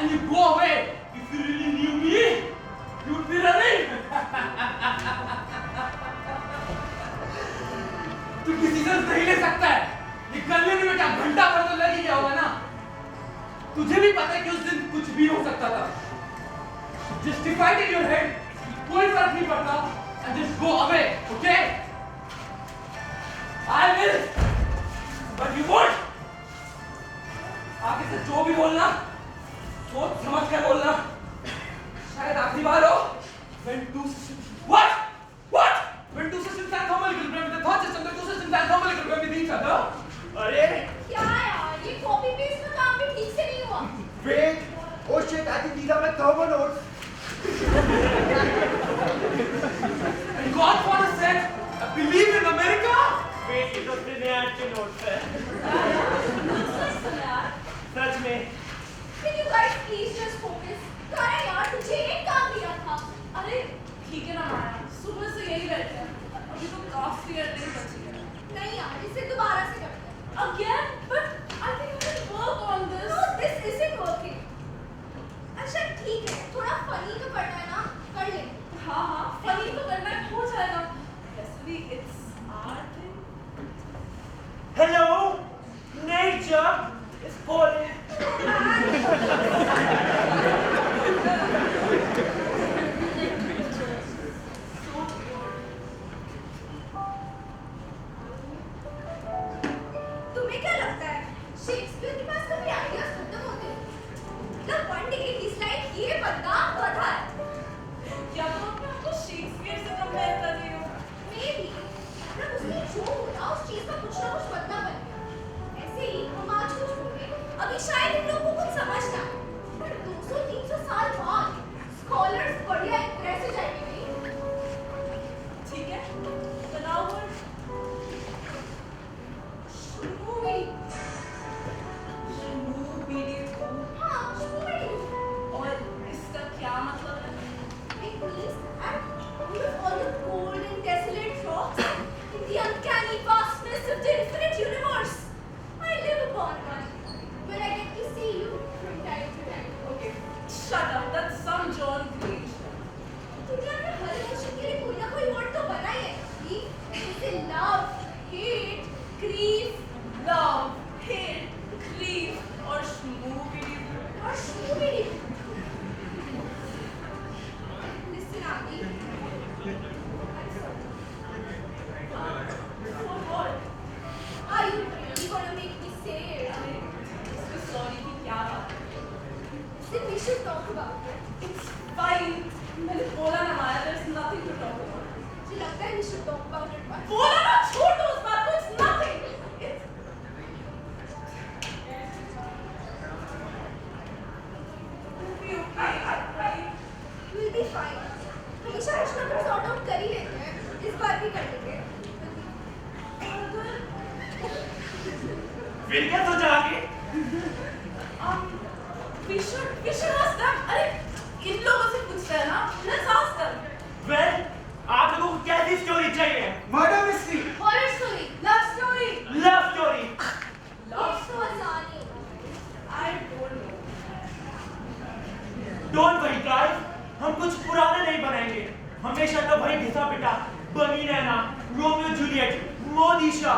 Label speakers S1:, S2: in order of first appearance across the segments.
S1: and you go away. If you really knew me, you would be running. तू decision नहीं ले सकता है। ये कर लेने में क्या घंटा भर तो लग ही गया होगा ना। तुझे भी पता है कि उस दिन कुछ भी हो सकता था। Justify it in your head. कोई फर्क नहीं पड़ता. And just go away, okay? I will, but you won't. आगे से जो भी बोलना, सोच समझ कर बोलना. शायद आखिरी बार हो. When two systems, what? When two systems are thermal equilibrium, the third system, the two systems are thermal equilibrium with each other. अरे
S2: क्या यार, ये कॉपी पेस्ट का काम भी ठीक से नहीं हुआ.
S3: Wait, oh shit, I think these are my thermal notes.
S1: And Godfather said, I believe in America.
S4: Wait, ये तो अपने नया के नोट्स है।
S2: सच सुना यार.
S4: सच में।
S2: Can you guys please just focus? करा यार, तुझे एक काम दिया था.
S5: अरे ठीक है ना माया, सुबह से यही बैठे हैं, अभी तो काफी अर्निंग बची है।
S2: नहीं यार, इसे दोबारा से करते हैं.
S5: Again, but I think we can work on this.
S2: No, this isn't working. अच्छा ठीक है, थोड़ा फनी तो करना है ना, कर ले.
S5: हाँ हाँ, फनी तो करना है, हो जाएगा। वैसे भी it's our thing.
S4: Hello, nature is calling.
S2: तुम्हें क्या लगता है शेक्सपियर के पास कभी आइडियाज खत्म होते हैं? मतलब one day he's like ये बंदा गधा है.
S5: या तो मैं आपको शेक्सपियर से कंपेयर कर रही हूँ।
S2: Maybe मतलब उसने जो बोला उस चीज का कुछ ना कुछ बदला बन गया. ऐसे ही हम आज कुछ बोले, अभी शायद इन लोगों को कुछ समझ ना आए. पर 200-300 साल बाद स्कॉलर्स बढ़िया इंप्रेस हो जाएंगे नहीं?
S5: ठीक है, बनाओ वर्ड।
S2: Shmoo-bidi.
S5: Shmoo-bidi-doo।
S2: हाँ, shmoo-bidi.
S5: और इसका क्या मतलब है?
S2: It means at with all the cold and desolate rocks in the uncanny vastness of the infinite universe, I live upon one, where I get to see you from time to time.
S5: Okay, shut up. That's some John Green.
S2: दुनिया में हर emotion के लिए कोई ना कोई word तो बना ही है कि जैसे love, hate, grief
S5: Love, hate, grief और shmoo-bidi-doo।
S2: और shmoo-bidi. Listen, Adi. I'm sorry.
S5: For what?
S2: Are you really gonna make me say it?
S5: अरे, इसमें sorry की क्या बात है?
S2: Then we should talk about it.
S5: It's fine. मैंने बोला ना माया, there's nothing to talk about.
S2: मुझे लगता है we should talk about it. But
S5: बोला ना, छोड़ दो उस बात को, it's nothing. It's It'll be okay, right?
S2: we'll be fine. हमेशा कुछ ना कुछ sort out कर ही लेते हैं. इस बार भी कर लेंगे.
S4: फिर क्या सोचा आगे?
S5: We should ask them. अरे इन लोगों से पूछते हैं ना, let's ask them.
S4: Well, आप लोगों को कैसी स्टोरी चाहिए?
S3: Murder mystery.
S2: Horror story.
S5: Love story.
S4: Love story.
S5: Love
S2: It's so आसानी.
S5: I don't know.
S4: Don't worry guys, हम कुछ पुराना नहीं बनाएंगे. हमेशा तो वही घिसा पिटा, बनी नैना, रोमियो जूलियट, मोदिशा,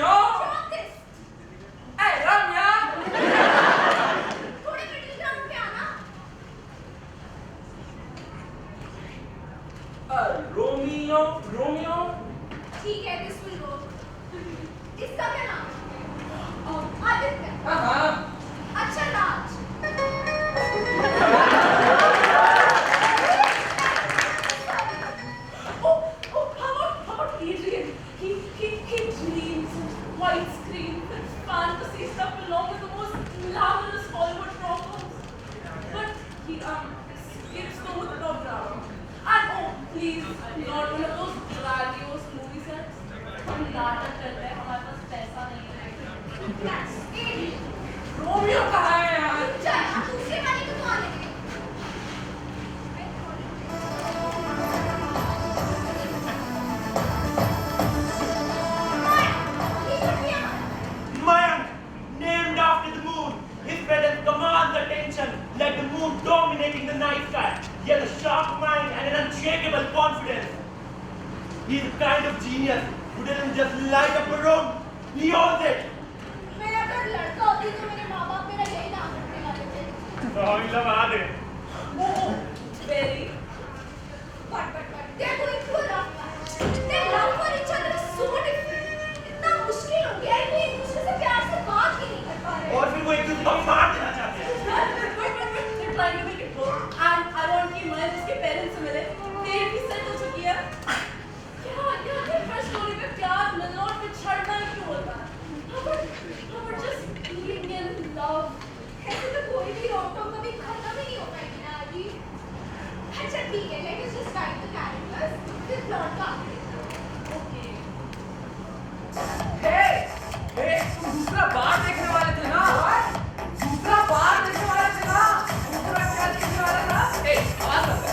S2: Drop this.
S1: Hey, Ramya!
S2: थोड़े middle ground पे आना.
S1: Romeo?
S2: ठीक है, this will go. इसका क्या नाम है? आदित्य.
S1: हाँ.
S2: अच्छा राज.
S5: How about Adrian? He dreams of white screens and fantasy stuff along with the most glamorous Hollywood rom-coms. But he skips the over the top drama. And oh, please, not one of those grandiose movie sets. And that नाटक करते हैं हमारे पास पैसा नहीं है
S2: That's it.
S1: Romeo कहाँ है यार?
S2: चल, अब दूसरे वाले को तो आने दे। ये कर दिया।
S4: Mayank, named after the moon. His presence commands attention like the moon dominating the night sky. He has a sharp mind and an unshakable confidence. He is the kind of genius who doesn't just light up a room, he owns it.
S2: मेरा अगर लड़का होती तो मेरे माँ बाप मेरा यही नाम रखने वाले थे।
S4: Drawing love है.
S5: वो very
S2: But they're going through a rough patch. Their love for each other is so different. इतना मुश्किल हो गया है कि एक दूसरे से प्यार से बात ही नहीं कर पा रहे।
S4: और फिर वो एक दूसरे को मार देना चाहते हैं.
S5: they're trying to make it work and I want कि मैं जिसके पेरेंट्स से मिले डेट भी सेट हो चुकी है क्या फर्स्ट स्टोरी में प्यार मिलना और फिर छड़ना ही क्यों होता है हम just being in love
S2: ऐसे तो कोई भी रोक-टोक कभी खत्म ही नहीं हो पाएगी ना आदि। अच्छा ठीक है, let us just write the characters, फिर plot का आगे।
S5: okay
S1: हे, तुम दूसरा बार देखने वाले थे ना? दूसरा बार देखने वाले थे ना? दूसरा क्या देखने वाले था? हे, आवाज कर दे।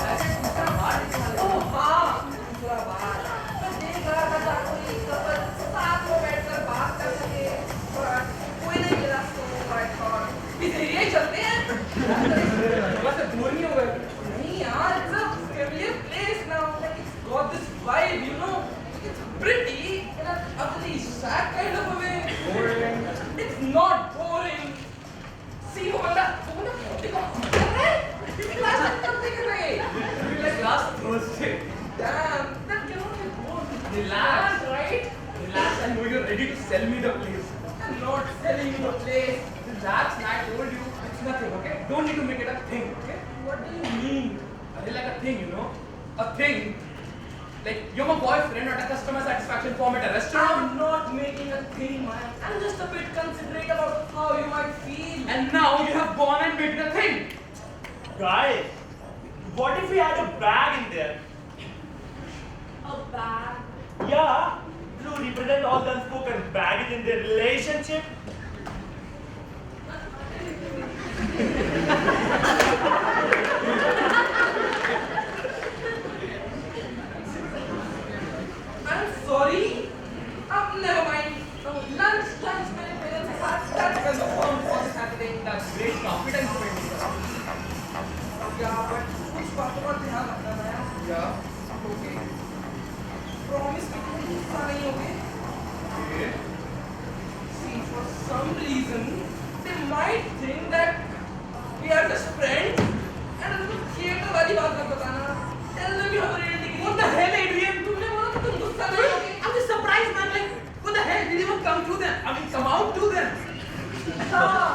S1: अरे दूसरा बार देखने वाले थे। ओह हाँ, दूसरा बार। मैं देख रहा था ताकि कोई कपल साथ में बैठकर बात कर सके, but कोई नहीं मिला, so I thought इस एरिया ही चलते हैं। बस बोर नहीं हो गए? नहीं यार, it's a familiar place now. Like it's got this vibe, you know. It's pretty in an ugly, sad kind of a way. Boring. It's not boring. See, वो बंदा देखो, class कब देख रहे? Like last Thursday. Damn, that cannot be bored. Relax, right? Relax. I know you're ready to sell me the place. I'm not selling you the place. Relax. I told you it's nothing. Okay? Don't need to make it a thing. Okay? What do you mean? I like a thing, you know? A thing. Like, you're my boyfriend, not a customer satisfaction form at a restaurant. I'm not making a thing, man. I'm just a bit considerate about how you might feel. And now you have gone and made it a thing.
S4: Guys, what if we had a bag in there?
S5: a bag
S4: Yeah, to represent all the unspoken baggage in their relationship.
S1: I'm sorry. Never mind. Lunch मेरे parents के साथ that confirmed for the Saturday. That's great confidence building. Yeah, but कुछ बातों का ध्यान रखना है. Yeah. Okay. Promise me तुम गुस्सा नहीं होगे. Okay. See, for some reason, they might think that we are just friends. And उनको theater वाली बात मत बताना. Tell them you have a real degree. What the hell, Adrian? तुमने बोला कि तुम गुस्सा नहीं होगे. I'm just surprised, man. Like, what the hell? Did even come to them? I mean, come out to them. हाँ.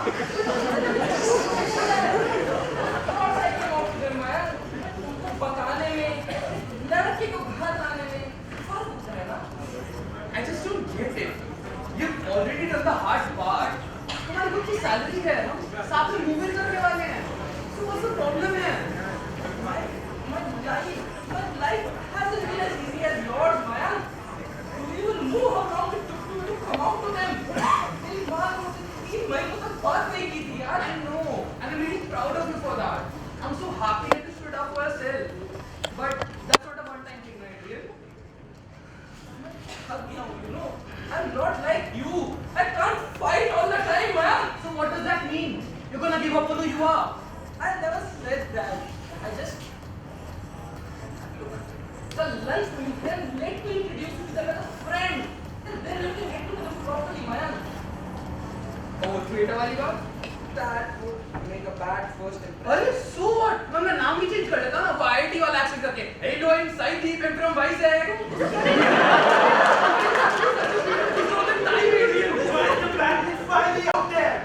S1: और I came out to them, man. तुमको बताने में, लड़के को घर लाने में फर्क होता है ना? I just don't get it. You've already done the hard part. तुम्हारी खुद की सैलरी है, हम साथ में मूवी करने वाले हैं. So what's the problem है? My life hasn't been as easy as yours, man. Do you even know how long it took to come out to them? मेरी माँ को 3 महीनों तक बात नहीं की थी, यार. I know, and I'm really proud of you for that. I'm so happy that you stood up for yourself. But that's not a one-time thing, right, dear? Hug me now, you know. I'm not like you. I can't fight all the time, man. So what does that mean? You're gonna give up on who you are? I never said that. I just look. The lunch meeting, then let me introduce you to them as a friend. And then you can get to know them properly, man. Oh, theater वाली बात? That would make a bad first impression. अरे so what? मैं नाम ही change कर देता ना, IIT वाला accent करके. Hey, doing Saidip, I'm from Vizag.
S4: Why is the bag finally out there?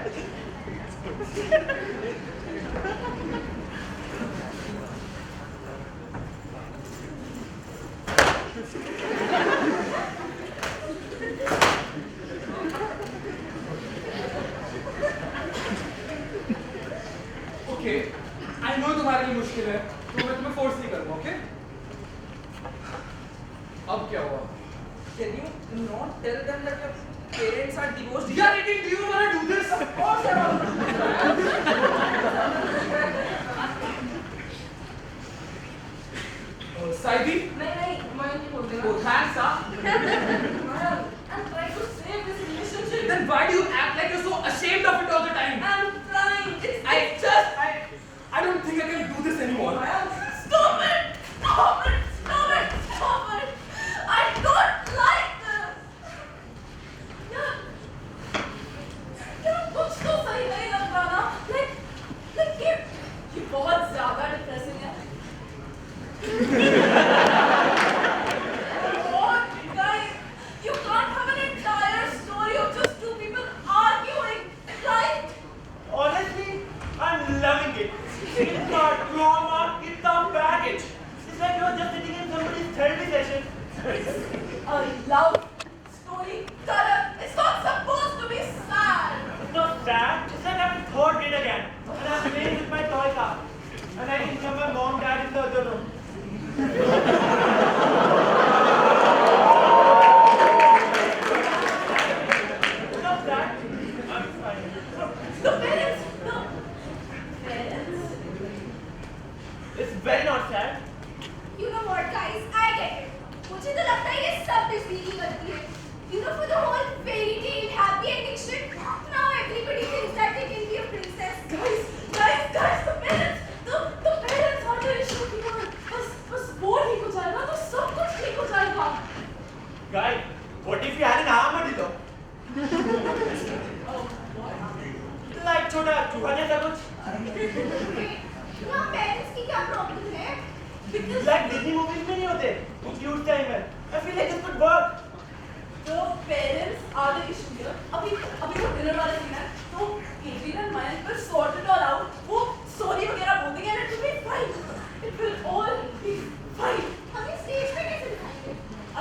S1: Okay, I know तुम्हारे लिए मुश्किल है, तो मैं तुम्हें force नहीं करूँगा, okay? अब क्या हुआ?
S5: Do not tell them that your parents are divorced.
S1: Yeah, Ricky, do you want to do this?
S5: Of course, I want to.
S1: Saidi?
S5: नहीं, मैं नहीं बोल रहा.
S1: Oh, thanks, huh?
S5: I'm trying to save this relationship.
S1: Then why do you act like you're so ashamed of it all the time?
S5: I'm trying.
S1: I don't think I can do this anymore.
S5: Stop it! Stop it! Stop it! Stop it! I don't like this. यार कुछ तो सही नहीं लग रहा ना. Like ये बहुत ज़्यादा depressing है. What, guys? You can't have an entire story of just two people arguing, right?
S4: Honestly, I'm loving it. It's not trauma, it's the baggage. It's like you're just sitting in somebody's therapy session.
S5: A love story, Karan. It's not supposed to be sad.
S4: It's not sad, it's like I'm in third grade again. And I'm playing with my toy car. And I can hear my mom, dad in the other room. It's not sad. I'm fine.
S5: The parents, no. Parents.
S4: It's very not sad.
S2: You know what, guys? I get it. मुझे तो लगता है ये सब Disney की गलती है. You know, for the whole fairy tale happy ending shit, now everybody thinks that they can be a princess.
S5: Guys, the parents are the issue here. बस वो ठीक हो जाएगा तो सब कुछ ठीक हो जाएगा.
S4: Guy, what if you had an arm at it?
S5: Oh, what?
S4: Like छोटा चूहा जैसा कुछ?
S2: Wait, यहाँ parents की क्या problem है?
S5: Because
S4: Like Disney movies में नहीं होते? वो cute time है. I feel like this could work.
S5: the parents are the issue here. अभी वो dinner वाला scene है. तो Adrian and Mayank will sort it all out. वो sorry वगैरह बोल देंगे and it will be fine. It will all be fine.
S2: हमें stage पे कैसे दिखाएंगे?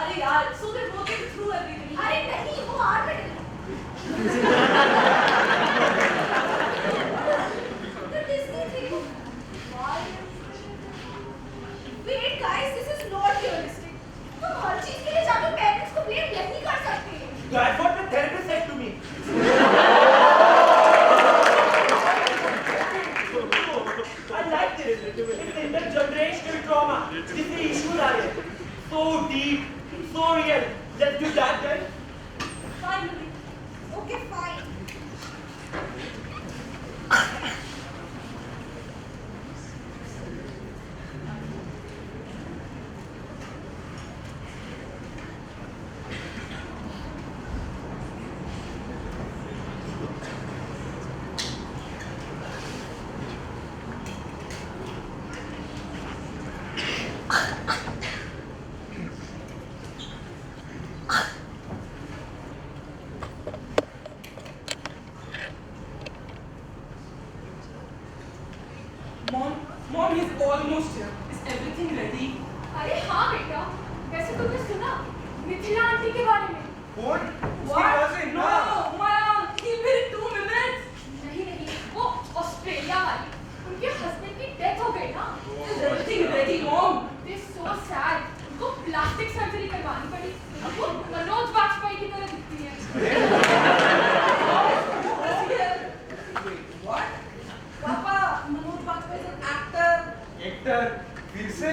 S5: अरे यार, so they're working through everything.
S2: अरे नहीं, वो हार में डले. The Disney thing. Why? Wait, guys, this is not realistic. तुम हर चीज के लिए जाके parents को blame नहीं कर सकते.
S4: That's what the therapist said to me. I like this. It's intergenerational trauma. Disney issues are here. So deep, so real. Let's do that then.
S5: Finally.
S2: Okay, fine.
S1: Mom, he's almost here. Is everything ready?
S2: अरे हाँ बेटा, वैसे तुमने सुना Mithila aunty के बारे में?
S3: कौन? उसकी
S1: What?
S3: cousin,
S1: No,
S3: हाँ.
S1: Mayank, he'll be in 2 minutes.
S2: नहीं, वो ऑस्ट्रेलिया वाली. उनके हस्बैंड की डेथ हो गई ना.
S1: Is everything ready, Mom?
S2: This is so sad. उनको प्लास्टिक सर्जरी करवानी पड़ी. अब वो मनोज वाजपेयी की तरह दिखती है.
S1: What?
S5: पापा, Manoj Vajpayee is an actor.
S3: Actor फिर से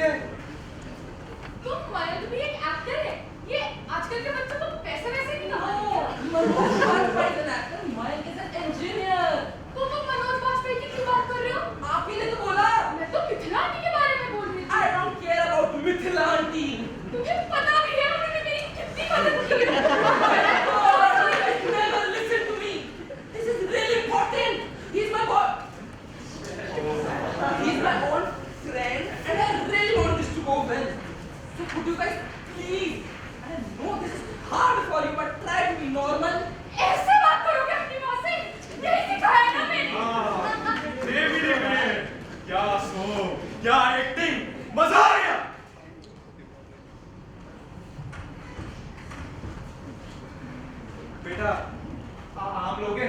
S2: तुम मयंक भी एक एक्टर है. ये आजकल के बच्चों को पैसे वैसे नहीं
S5: No,
S2: कमाते.
S5: Manoj Vajpayee is an actor. Mayank is an engineer.
S2: तो तुम मनोज वाजपेयी की क्यों बात कर रहे हो?
S5: आप ही ने तो बोला.
S2: मैं तो मिथिला आंटी के बारे में बोल रही थी.
S5: I don't care about
S1: Mithila auntie.
S2: तुझे पता भी है उन्होंने मेरी कितनी मदद की है.
S1: Never listen to me. This is really important. He's my boy. He's my old friend, and I really want this to go well. So could you guys please? I know this is hard for you, but try to be normal.
S2: ऐसे बात करोगे अपनी माँ से? यही सिखाया ना मैंने.
S3: डेविड क्या सो क्या एक्टिंग मजा आ गया बेटा आम लोगे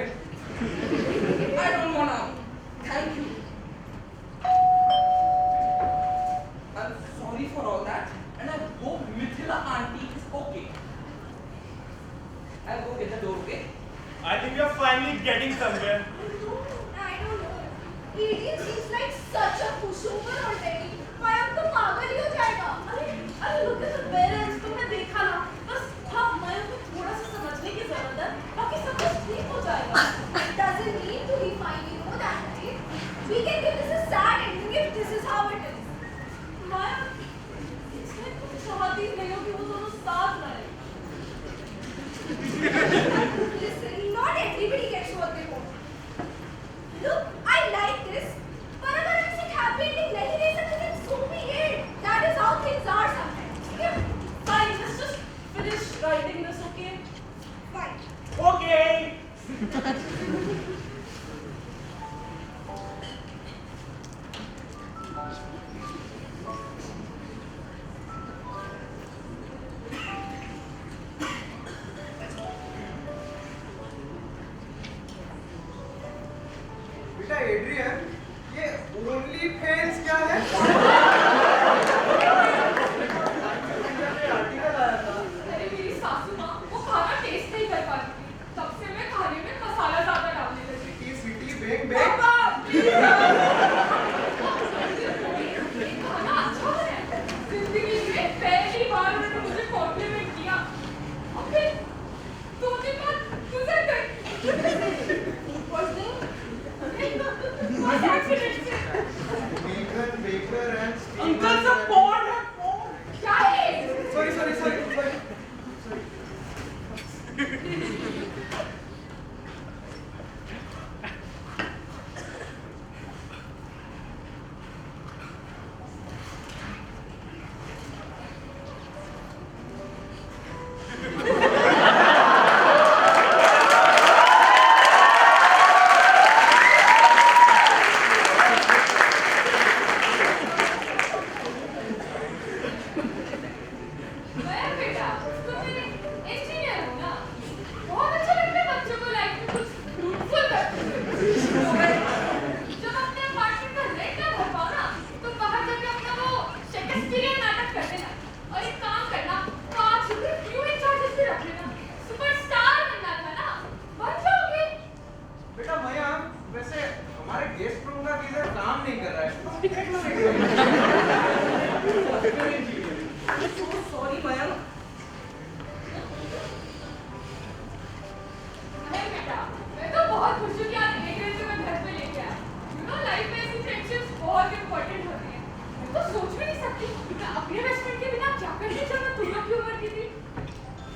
S1: I don't wanna. Thank you. I'm sorry for all that, and I hope Mithila auntie is okay. I'll go get the door, okay?
S3: I think we are finally getting somewhere.
S2: I don't know. Adrian seems like such a pushover already. Mayank तो पागल ही हो जाएगा.
S5: अरे look at the parents. तुमने देखा ना? बस हाँ मयंक को थोड़ा सा समझने की जरूरत है. बाकी सब कुछ ठीक हो जाएगा.
S2: It doesn't need to be fine, you know that, right? We can give this a sad ending if this is how it is.
S5: Mayank, इसमें तुम चाहती नहीं हो कि वो दोनों साथ रहे.
S2: Listen, not everybody gets what they want. Look, I like this. पर अगर हम इसे happy ending नहीं दे सकते, then so be it. That is how things are sometimes. Yeah,
S5: Fine, let's just finish writing this, okay?
S2: fine.
S4: Okay.
S6: बेटा Adrian, ये only fans क्या है? आर्टिकल आया था।
S5: अरे मेरी सासू माँ वो खाना टेस्ट नहीं कर पाती थी. तब से मैं खाने में मसाला ज्यादा डालने लगी.
S6: सिटी बेंग बेंग।
S5: पापा, please. ये खाना अच्छा है. जिंदगी में पहली बार उन्होंने मुझे कॉम्प्लीमेंट किया. और फिर 2 दिन बाद गुजर गए. बस एक्सीडेंट से.
S6: Bacon Baker and
S1: Uncle, the pond है, pond.
S5: क्या है?
S6: सॉरी सॉरी सॉरी
S5: मैं बेटा तुम इंजीनियर हो ना. बहुत अच्छा लगता है बच्चों को लाइफ में कुछ फ्रूटफुल करते हुए. जब अपने अपार्टमेंट का रेंट ना भर पाओ ना तो बाहर जाके अपना वो शेक्सपियरियन नाटक कर देना. और एक काम करना, 5 व्यूइंग चार्जेस भी रख लेना. सुपरस्टार बनना था ना, बन जाओगे.
S6: बेटा मयंक, वैसे हमारे गेस्ट रूम का गीजर काम नहीं कर रहा है।
S1: So sorry, Mayank.
S5: नहीं बेटा, मैं तो बहुत खुश हूँ कि आज एड्रियन को मैं घर पे लेके आया. You know, लाइफ में ऐसी फ्रेंडशिप्स बहुत इंपॉर्टेंट होती हैं. मैं तो सोच भी नहीं सकती मैं अपने बेस्ट फ्रेंड के बिना क्या करती जब मैं तुम लोग की उम्र की थी.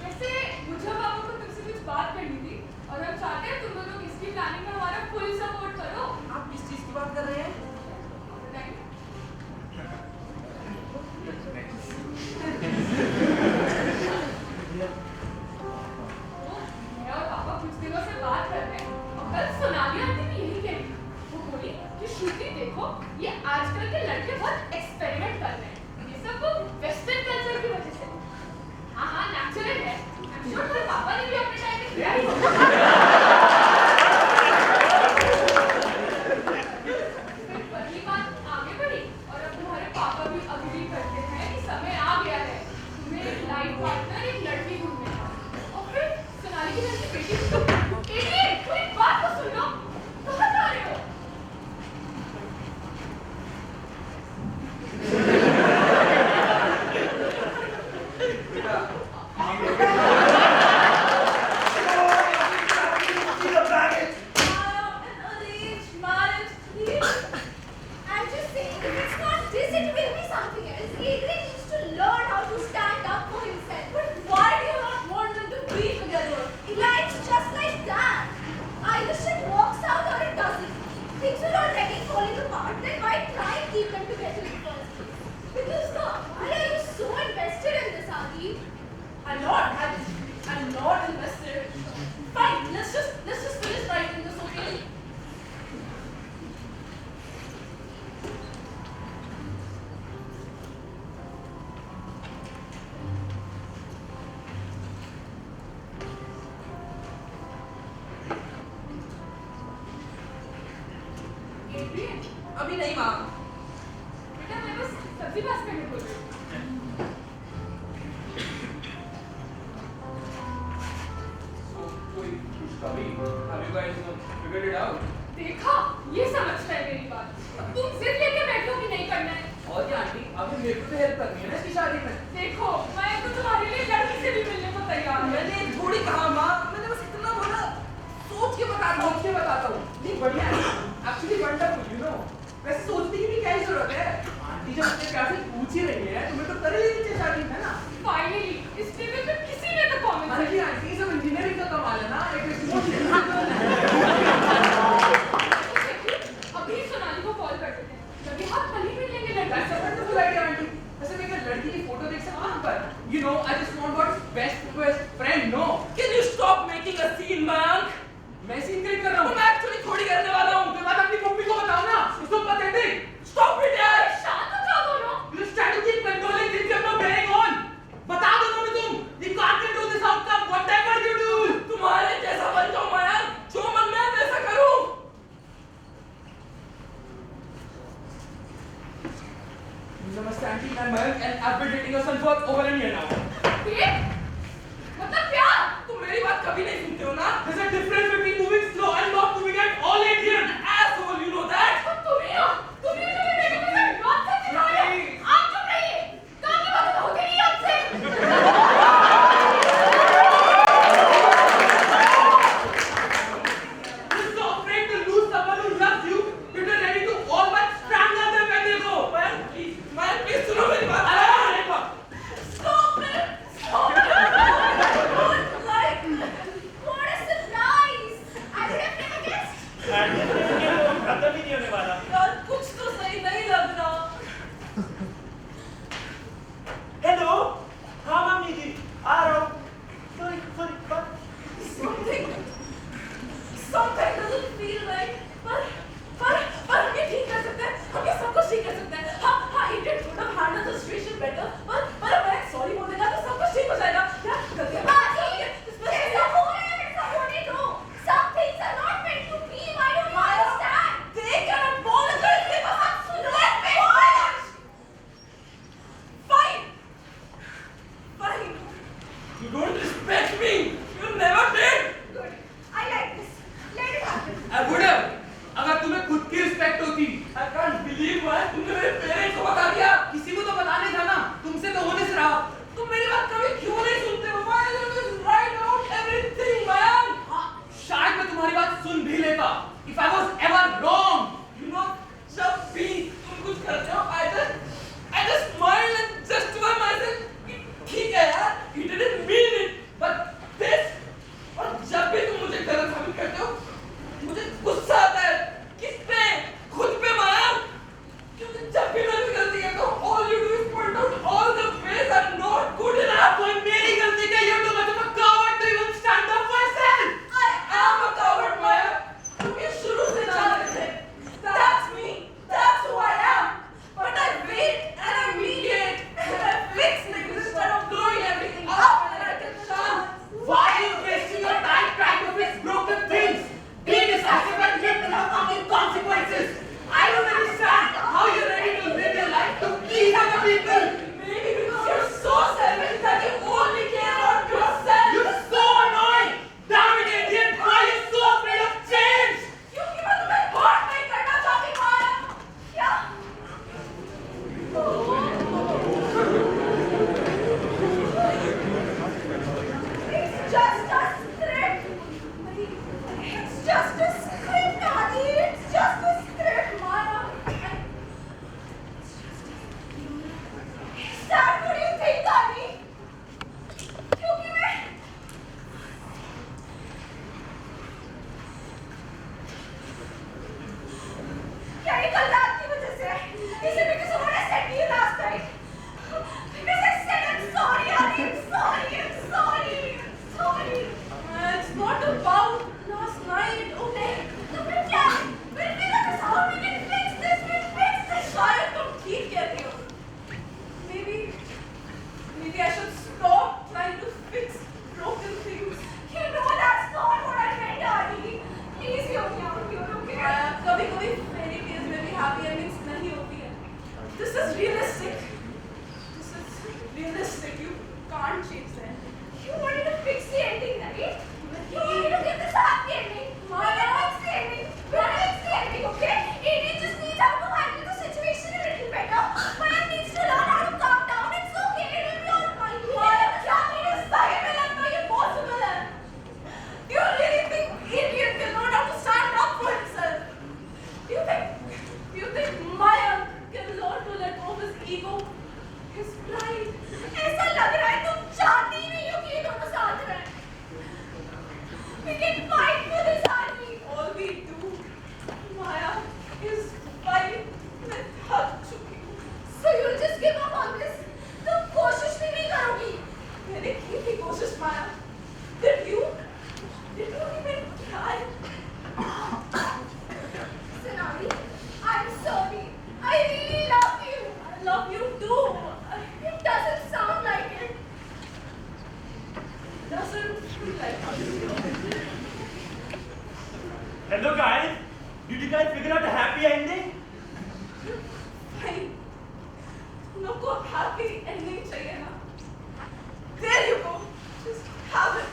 S5: वैसे मुझे बाबू को तुमसे कुछ बात करनी थी और हम चाहते हैं तुम दोनों इसकी प्लानिंग में हमारा फुल सपोर्ट करो.
S1: आप किस चीज की बात कर रहे हैं?
S5: Thank you. मैं और पापा कुछ दिनों से बात कर रहे हैं और कल सोनाली आंटी भी यही कह रही. वो बोली कि श्रुति देखो ये आजकल के लड़के बहुत एक्सपेरिमेंट कर रहे हैं. ये सब वो वेस्टर्न कल्चर की वजह से. हाँ हाँ नेचुरल है. आई एम श्योर तुम्हारे पापा ने भी अपने टाइम में किया ही होगा. फिर वही बात आगे बढ़ी और अब तुम्हारे पापा भी अग्री करते हैं कि समय आ गया है तुम्हें एक लाइफ पार्टनर एक लड़की ढूंढने का. और फिर सोनाली की लड़की बेटी एड्रियन, कोई बात तो सुन लो. कहाँ जा रहे हो?
S6: बेटा
S4: See the baggage.
S5: An arranged marriage, please.
S2: I'm just saying, if it's not this, it will be something else. Adrian needs to learn how to stand up for himself.
S5: But why do you not want them to be together?
S2: Life's just like that. Either shit works out or it doesn't. Things are already falling apart, then why try and keep them together in the first place? Because why are you so invested in this, Adi?
S5: I'm not invested. Fine, let's just finish writing this, okay? Adrian,
S1: अभी नहीं माँ.
S5: बेटा मैं बस सब्जी पास करने बोल रही हूँ.
S1: Kabhi, have you guys figured it out?
S5: देखा, ये समझता है मेरी बात। तुम जिद लेके बैठो कि नहीं करना है।
S1: और क्या आंटी, अभी मेरे को तो हेल्प करनी है ना इसकी शादी में।
S5: देखो, मैं तो तुम्हारे लिए लड़की से भी मिलने को तैयार हूँ।
S1: मैंने थोड़ी कहा माँ, मैंने बस इतना बोला। सोच के बताता हूँ। नहीं बढ़िया है। Actually wonderful, you know. वैसे सोचने की भी क्या ही जरूरत है? आंटी जब अपने प्यार से पूछ ही रही है, तुम्हें तो कर ही लेनी चाहिए शादी, है ना?
S5: Finally, इस टेबल पे किसी ने तो कमेंट
S1: हाँ जी आंटी, सब इंजीनियरिंग का कमाल है ना,
S5: अभी सोनाली को कॉल कर देते हैं। जब हाथ कल ही मिल लेंगे लड़का।
S1: That's a wonderful idea, aunty. वैसे मैं एक लड़की की फोटो देख सकता हूँ पर, you know, I just want what's best for his friend, no?
S4: Can you stop making a scene, Mayank?
S1: मैं सीन क्रिएट कर रहा हूँ। मैं एक्चुअली थोड़ी करने वाला हूँ। मैं बात अपनी मम्मी को बताऊँ ना, उसको pathetic. Stop it यार.
S5: शांत हो जाओ दोनों।
S1: You just try to keep controlling things you have no bearing on. बता दो ना तुम. You can't control this outcome, whatever you do.
S4: तुम्हारे जैसा बन जाऊं मायाक, जो मन में वैसा करूं।
S1: Namaste auntie, I'm Mayank and I've been dating your son for over a year now.
S5: ये? मतलब प्यार?
S4: तुम मेरी बात कभी नहीं सुनते हो ना?
S1: There's a difference between moving slow and not moving at all, idiot.
S4: Asshole, you know that?
S5: तुम्ही हो? तुम्ही जो मेरे बेटे को मेरी बात से सिखा रहे हो? आप चुप रहिए। काम की बातें तो होती नहीं आपसे।
S1: You're so afraid to lose someone who loves you. You're ready to all but strangle them when they go.
S4: Mayank, please सुनो मेरी बात।
S1: अरे बाप.
S5: Stop it! Stop it! Don't like
S2: What a surprise! I would have never guessed.
S4: खत्म ही नहीं होने वाला।
S5: यार कुछ तो सही नहीं लग रहा।
S4: हेलो, हाँ मम्मी जी, आ रहा हूँ। Sorry, but
S5: Something doesn't feel right. पर हम ये ठीक कर सकते हैं। हम ये सब कुछ ठीक कर सकते हैं। हाँ, Indian would have handled the situation better. पर मैं sorry बोल देगा तो सब कुछ ठीक हो जाएगा। यार, गलतियाँ
S2: ऐसा हो रहा है, ऐसा होने दो. Some things are not meant to be. Why don't you understand?
S5: They can apologize. They must let me finish. Fine.
S4: you don't respect me. You never did.
S2: Good. I like this. Let it
S4: Hello guys, did you guys figure out a happy ending?
S5: Fine. तुम लोग को happy ending चाहिए ना? There you go. Just have it.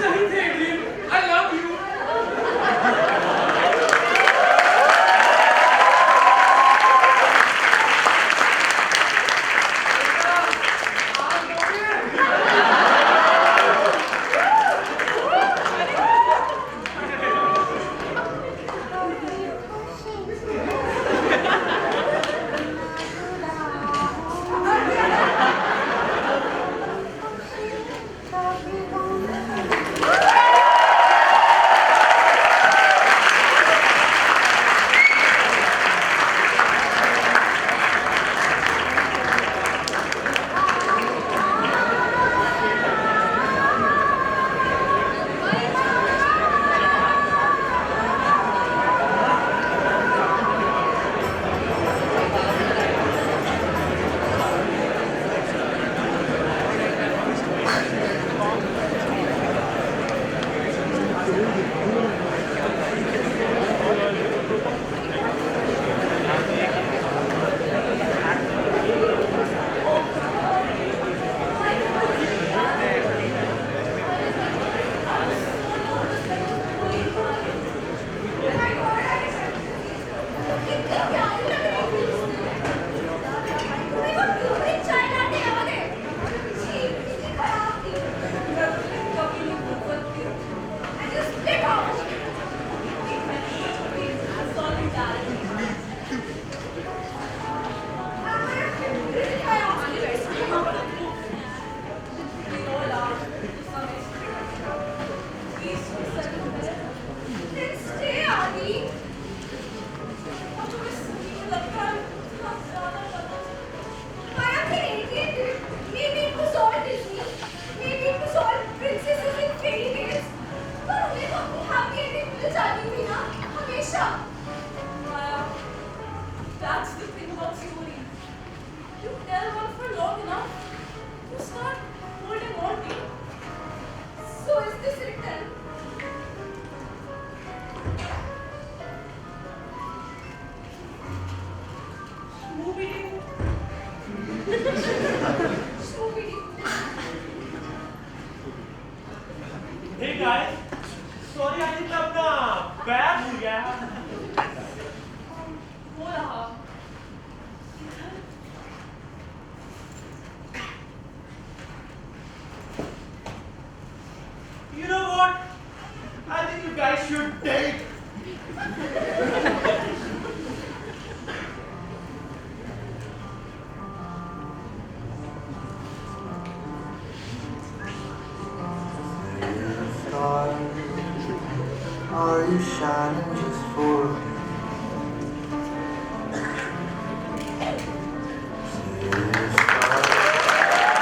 S1: सही थे Adrian, I love you.
S4: Hey guys, sorry I didn't अपना bag भूल गया.
S5: हो रहा
S4: You know what? I think you guys should date.
S7: Are you shining just for me?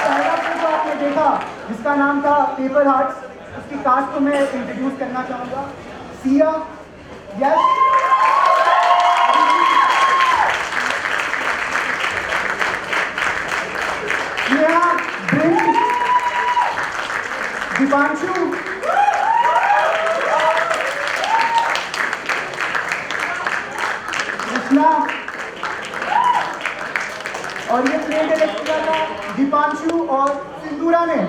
S8: पहला film जो आपने देखा जिसका नाम था पेपर हार्ट्स, उसकी कास्ट को मैं इंट्रोड्यूस करना चाहूँगा. सिया, यस, नेहा, ब्रिंट, दीपांशु, कृष्णा, और ये प्ले डायरेक्ट किया था दीपांशु और सिंदूरा ने.